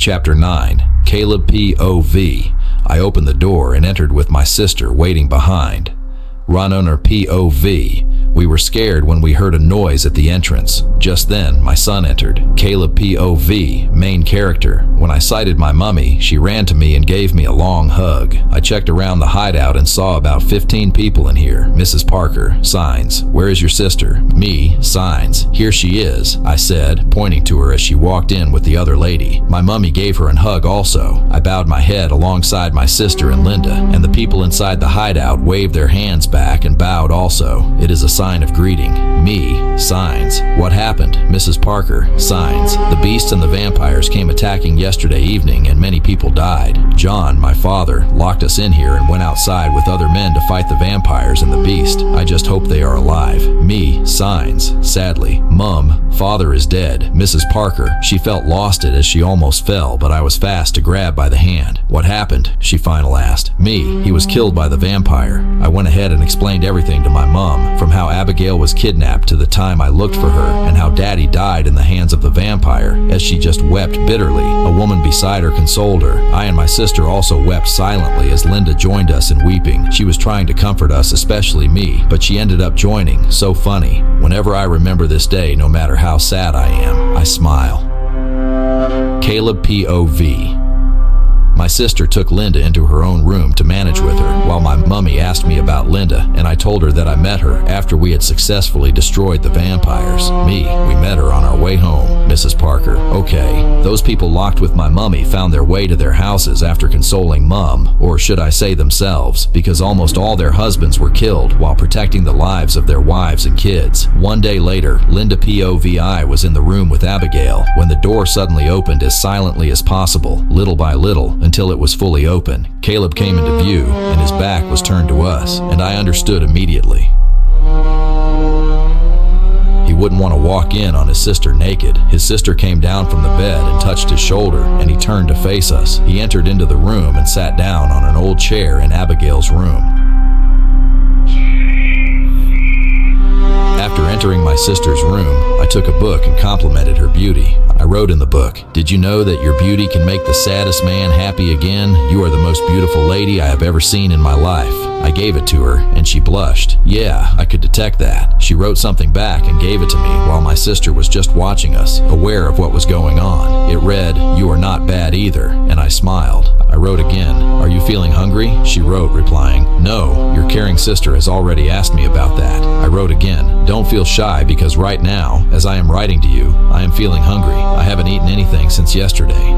Chapter 9. Caleb POV. I opened the door and entered with my sister waiting behind. Run owner POV. We were scared when we heard a noise at the entrance. Just then, my son entered. Caleb POV, main character. When I sighted my mummy, she ran to me and gave me a long hug. I checked around the hideout and saw about 15 people in here. Mrs. Parker, signs. Where is your sister? Me, signs. Here she is, I said, pointing to her as she walked in with the other lady. My mummy gave her a hug also. I bowed my head alongside my sister and Linda, and the people inside the hideout waved their hands back and bowed also. It is a sign of greeting. Me, signs. What happened? Mrs. Parker, signs. The beasts and the vampires came attacking yesterday evening and many people died. John, my father, locked us in here and went outside with other men to fight the vampires and the beast. I just hope they are alive. Me, signs. Sadly. Mum, father is dead. Mrs. Parker, she felt lost as she almost fell, but I was fast to grab by the hand. What happened? She finally asked. Me, he was killed by the vampire. I went ahead and explained everything to my mum, from how Abigail was kidnapped to the time I looked for her, and how Daddy died in the hands of the vampire, as she just wept bitterly. A woman beside her consoled her. I and my sister also wept silently as Linda joined us in weeping. She was trying to comfort us, especially me, but she ended up joining. So funny. Whenever I remember this day, no matter how sad I am, I smile. Caleb POV. My sister took Linda into her own room to manage with her, while my mummy asked me about Linda, and I told her that I met her after we had successfully destroyed the vampires. We met her on our way home. Mrs. Parker, okay. Those people locked with my mummy found their way to their houses after consoling Mum, or should I say themselves, because almost all their husbands were killed while protecting the lives of their wives and kids. One day later, Linda POVI was in the room with Abigail when the door suddenly opened as silently as possible, little by little, until it was fully open. Caleb came into view, and his back was turned to us, and I understood immediately. He wouldn't want to walk in on his sister naked. His sister came down from the bed and touched his shoulder, and he turned to face us. He entered into the room and sat down on an old chair in Abigail's room. After entering my sister's room, I took a book and complimented her beauty. I wrote in the book, "Did you know that your beauty can make the saddest man happy again? You are the most beautiful lady I have ever seen in my life." I gave it to her, and she blushed. Yeah, I could detect that. She wrote something back and gave it to me while my sister was just watching us, aware of what was going on. It read, "You are not bad either," and I smiled. I wrote again, "Are you feeling hungry?" She wrote, replying, "No, your caring sister has already asked me about that." I wrote again, "Don't feel shy because right now, as I am writing to you, I am feeling hungry. I haven't eaten anything since yesterday."